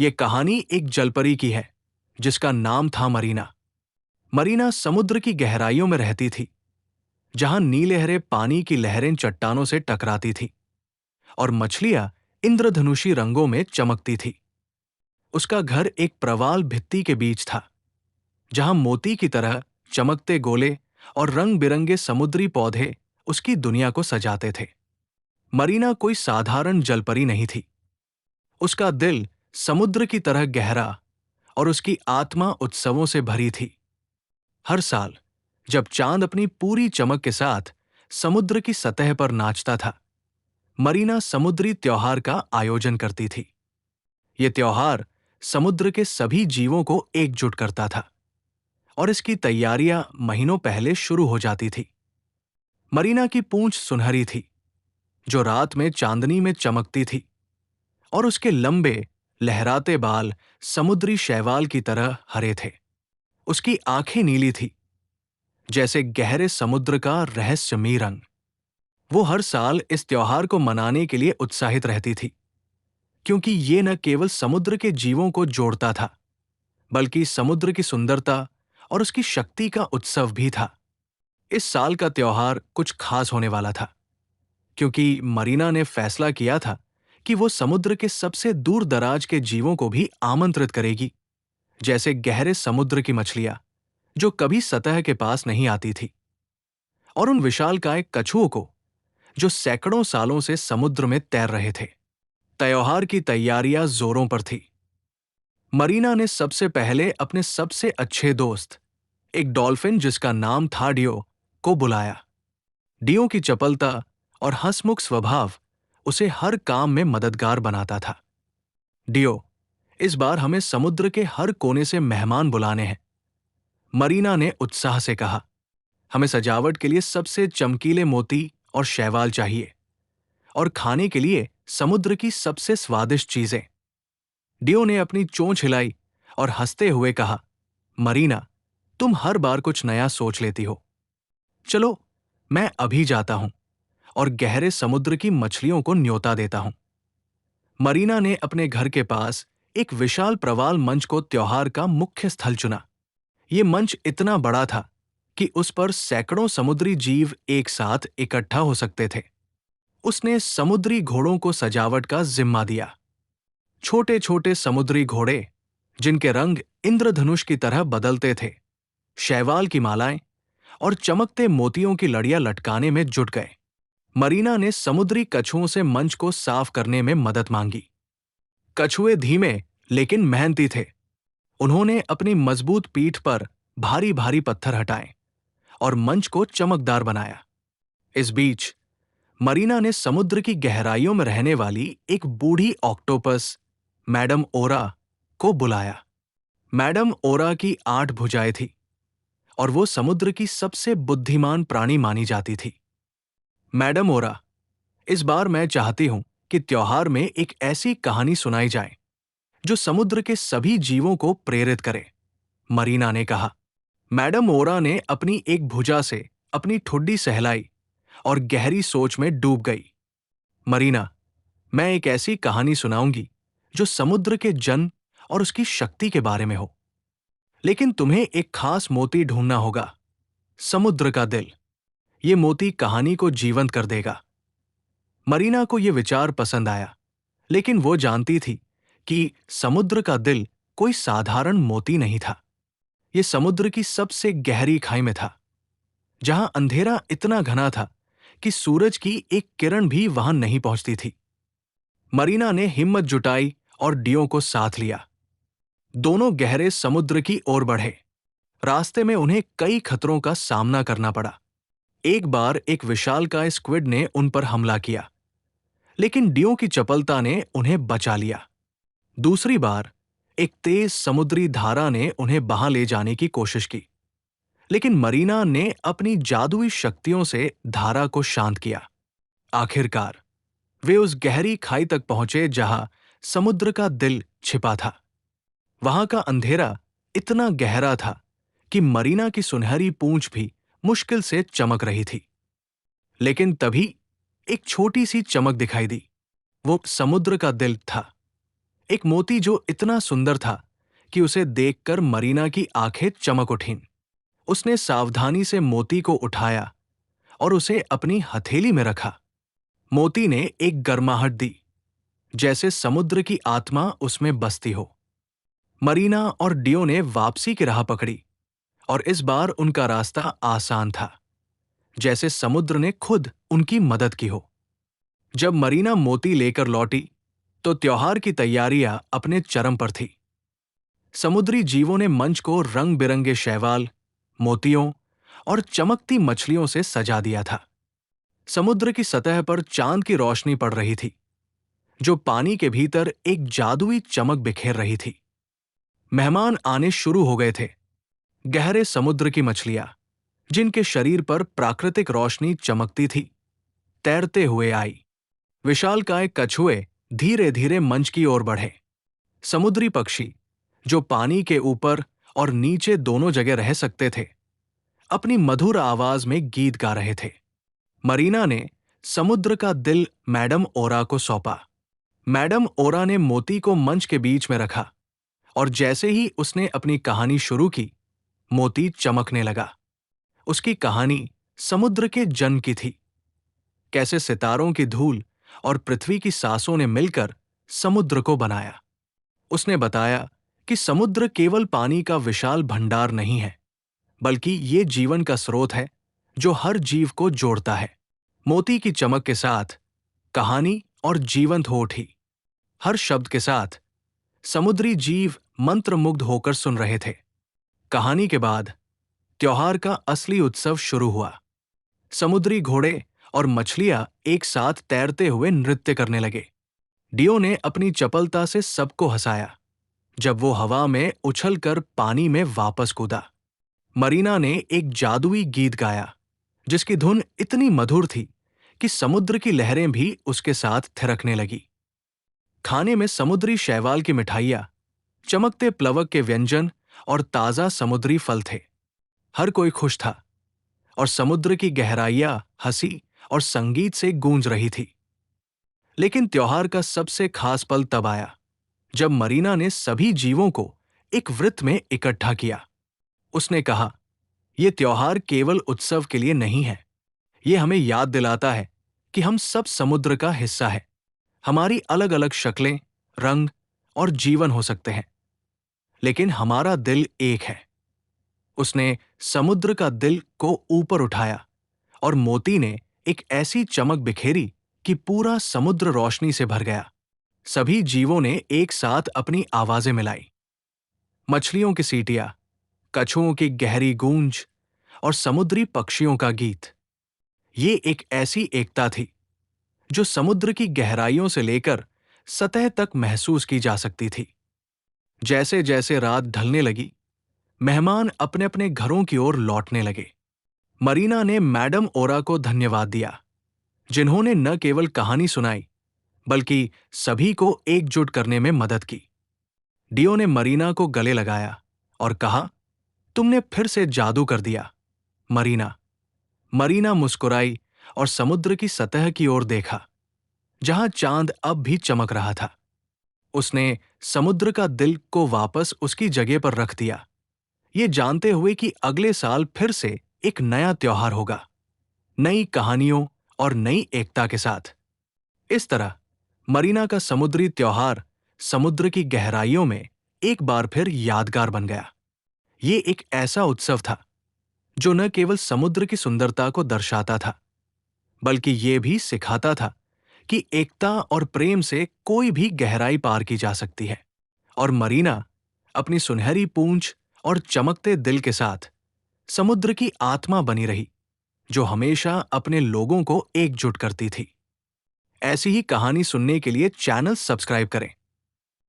ये कहानी एक जलपरी की है जिसका नाम था मरीना। मरीना समुद्र की गहराइयों में रहती थी, जहां नीले पानी की लहरें चट्टानों से टकराती थी और मछलियां इंद्रधनुषी रंगों में चमकती थी। उसका घर एक प्रवाल भित्ति के बीच था, जहां मोती की तरह चमकते गोले और रंग बिरंगे समुद्री पौधे उसकी दुनिया को सजाते थे। मरीना कोई साधारण जलपरी नहीं थी। उसका दिल समुद्र की तरह गहरा और उसकी आत्मा उत्सवों से भरी थी। हर साल जब चांद अपनी पूरी चमक के साथ समुद्र की सतह पर नाचता था, मरीना समुद्री त्योहार का आयोजन करती थी। ये त्योहार समुद्र के सभी जीवों को एकजुट करता था और इसकी तैयारियां महीनों पहले शुरू हो जाती थी। मरीना की पूंछ सुनहरी थी, जो रात में चांदनी में चमकती थी, और उसके लंबे लहराते बाल समुद्री शैवाल की तरह हरे थे। उसकी आंखें नीली थी, जैसे गहरे समुद्र का रहस्यमयी रंग। वो हर साल इस त्योहार को मनाने के लिए उत्साहित रहती थी, क्योंकि ये न केवल समुद्र के जीवों को जोड़ता था, बल्कि समुद्र की सुंदरता और उसकी शक्ति का उत्सव भी था। इस साल का त्योहार कुछ खास होने वाला था, क्योंकि मरीना ने फैसला किया था कि वो समुद्र के सबसे दूर दराज के जीवों को भी आमंत्रित करेगी, जैसे गहरे समुद्र की मछलियां जो कभी सतह के पास नहीं आती थी, और उन विशालकाय कछुओं को जो सैकड़ों सालों से समुद्र में तैर रहे थे। त्योहार की तैयारियां जोरों पर थी। मरीना ने सबसे पहले अपने सबसे अच्छे दोस्त, एक डॉल्फिन जिसका नाम था डियो, को बुलाया। डियो की चपलता और हंसमुख स्वभाव उसे हर काम में मददगार बनाता था। डियो, इस बार हमें समुद्र के हर कोने से मेहमान बुलाने हैं, मरीना ने उत्साह से कहा। हमें सजावट के लिए सबसे चमकीले मोती और शैवाल चाहिए, और खाने के लिए समुद्र की सबसे स्वादिष्ट चीजें। डियो ने अपनी चोंच हिलाई और हंसते हुए कहा, मरीना, तुम हर बार कुछ नया सोच लेती हो। चलो, मैं अभी जाता हूं और गहरे समुद्र की मछलियों को न्योता देता हूं। मरीना ने अपने घर के पास एक विशाल प्रवाल मंच को त्योहार का मुख्य स्थल चुना। ये मंच इतना बड़ा था कि उस पर सैकड़ों समुद्री जीव एक साथ इकट्ठा हो सकते थे। उसने समुद्री घोड़ों को सजावट का जिम्मा दिया। छोटे छोटे समुद्री घोड़े, जिनके रंग इंद्रधनुष की तरह बदलते थे, शैवाल की मालाएं और चमकते मोतियों की लड़ियां लटकाने में जुट गए। मरीना ने समुद्री कछुओं से मंच को साफ करने में मदद मांगी। कछुए धीमे लेकिन मेहनती थे। उन्होंने अपनी मजबूत पीठ पर भारी भारी पत्थर हटाए और मंच को चमकदार बनाया। इस बीच मरीना ने समुद्र की गहराइयों में रहने वाली एक बूढ़ी ऑक्टोपस, मैडम ओरा, को बुलाया। मैडम ओरा की 8 भुजाएं थी और वो समुद्र की सबसे बुद्धिमान प्राणी मानी जाती थी। मैडम ओरा, इस बार मैं चाहती हूं कि त्योहार में एक ऐसी कहानी सुनाई जाए जो समुद्र के सभी जीवों को प्रेरित करे, मरीना ने कहा। मैडम ओरा ने अपनी एक भुजा से अपनी ठुड्डी सहलाई और गहरी सोच में डूब गई। मरीना, मैं एक ऐसी कहानी सुनाऊंगी जो समुद्र के जन्म और उसकी शक्ति के बारे में हो, लेकिन तुम्हें एक खास मोती ढूंढना होगा, समुद्र का दिल। ये मोती कहानी को जीवंत कर देगा। मरीना को यह विचार पसंद आया, लेकिन वो जानती थी कि समुद्र का दिल कोई साधारण मोती नहीं था। यह समुद्र की सबसे गहरी खाई में था, जहां अंधेरा इतना घना था कि सूरज की एक किरण भी वहां नहीं पहुंचती थी। मरीना ने हिम्मत जुटाई और डियो को साथ लिया। दोनों गहरे समुद्र की ओर बढ़े। रास्ते में उन्हें कई खतरों का सामना करना पड़ा। एक बार एक विशालकाय स्क्विड ने उन पर हमला किया, लेकिन डियो की चपलता ने उन्हें बचा लिया। दूसरी बार एक तेज समुद्री धारा ने उन्हें बहा ले जाने की कोशिश की, लेकिन मरीना ने अपनी जादुई शक्तियों से धारा को शांत किया। आखिरकार वे उस गहरी खाई तक पहुंचे जहां समुद्र का दिल छिपा था। वहां का अंधेरा इतना गहरा था कि मरीना की सुनहरी पूंछ भी मुश्किल से चमक रही थी। लेकिन तभी एक छोटी सी चमक दिखाई दी। वो समुद्र का दिल था। एक मोती जो इतना सुंदर था कि उसे देखकर मरीना की आंखें चमक उठीं। उसने सावधानी से मोती को उठाया और उसे अपनी हथेली में रखा। मोती ने एक गर्माहट दी, जैसे समुद्र की आत्मा उसमें बसती हो। मरीना और डियो ने वापसी की राह पकड़ी और इस बार उनका रास्ता आसान था, जैसे समुद्र ने खुद उनकी मदद की हो। जब मरीना मोती लेकर लौटी तो त्योहार की तैयारियां अपने चरम पर थी। समुद्री जीवों ने मंच को रंग बिरंगे शैवाल, मोतियों और चमकती मछलियों से सजा दिया था। समुद्र की सतह पर चांद की रोशनी पड़ रही थी, जो पानी के भीतर एक जादुई चमक बिखेर रही थी। मेहमान आने शुरू हो गए थे। गहरे समुद्र की मछलियां, जिनके शरीर पर प्राकृतिक रोशनी चमकती थी, तैरते हुए आई। विशालकाय कछुए धीरे धीरे मंच की ओर बढ़े। समुद्री पक्षी, जो पानी के ऊपर और नीचे दोनों जगह रह सकते थे, अपनी मधुर आवाज में गीत गा रहे थे। मरीना ने समुद्र का दिल मैडम ओरा को सौंपा। मैडम ओरा ने मोती को मंच के बीच में रखा और जैसे ही उसने अपनी कहानी शुरू की, मोती चमकने लगा। उसकी कहानी समुद्र के जन्म की थी। कैसे सितारों की धूल और पृथ्वी की सांसों ने मिलकर समुद्र को बनाया। उसने बताया कि समुद्र केवल पानी का विशाल भंडार नहीं है, बल्कि ये जीवन का स्रोत है जो हर जीव को जोड़ता है। मोती की चमक के साथ कहानी और जीवंत हो उठी। हर शब्द के साथ समुद्री जीव मंत्रमुग्ध होकर सुन रहे थे। कहानी के बाद त्योहार का असली उत्सव शुरू हुआ। समुद्री घोड़े और मछलियां एक साथ तैरते हुए नृत्य करने लगे। डियो ने अपनी चपलता से सबको हंसाया जब वो हवा में उछलकर पानी में वापस कूदा। मरीना ने एक जादुई गीत गाया, जिसकी धुन इतनी मधुर थी कि समुद्र की लहरें भी उसके साथ थिरकने लगी। खाने में समुद्री शैवाल की मिठाइयां, चमकते प्लवक के व्यंजन और ताजा समुद्री फल थे। हर कोई खुश था और समुद्र की गहराइयां हंसी और संगीत से गूंज रही थी। लेकिन त्योहार का सबसे खास पल तब आया जब मरीना ने सभी जीवों को एक वृत्त में इकट्ठा किया। उसने कहा, यह त्योहार केवल उत्सव के लिए नहीं है। यह हमें याद दिलाता है कि हम सब समुद्र का हिस्सा है। हमारी अलग अलग शक्लें, रंग और जीवन हो सकते हैं, लेकिन हमारा दिल एक है। उसने समुद्र का दिल को ऊपर उठाया और मोती ने एक ऐसी चमक बिखेरी कि पूरा समुद्र रोशनी से भर गया। सभी जीवों ने एक साथ अपनी आवाजें मिलाई। मछलियों की सीटियां, कछुओं की गहरी गूंज और समुद्री पक्षियों का गीत। ये एक ऐसी एकता थी जो समुद्र की गहराइयों से लेकर सतह तक महसूस की जा सकती थी। जैसे जैसे रात ढलने लगी, मेहमान अपने अपने घरों की ओर लौटने लगे। मरीना ने मैडम ओरा को धन्यवाद दिया, जिन्होंने न केवल कहानी सुनाई, बल्कि सभी को एकजुट करने में मदद की। डियो ने मरीना को गले लगाया और कहा, तुमने फिर से जादू कर दिया, मरीना। मरीना मुस्कुराई और समुद्र की सतह की ओर देखा, जहां चांद अब भी चमक रहा था। उसने समुद्र का दिल को वापस उसकी जगह पर रख दिया, ये जानते हुए कि अगले साल फिर से एक नया त्योहार होगा, नई कहानियों और नई एकता के साथ। इस तरह मरीना का समुद्री त्योहार समुद्र की गहराइयों में एक बार फिर यादगार बन गया। ये एक ऐसा उत्सव था जो न केवल समुद्र की सुंदरता को दर्शाता था, बल्कि ये भी सिखाता था कि एकता और प्रेम से कोई भी गहराई पार की जा सकती है। और मरीना अपनी सुनहरी पूंछ और चमकते दिल के साथ समुद्र की आत्मा बनी रही, जो हमेशा अपने लोगों को एकजुट करती थी। ऐसी ही कहानी सुनने के लिए चैनल सब्सक्राइब करें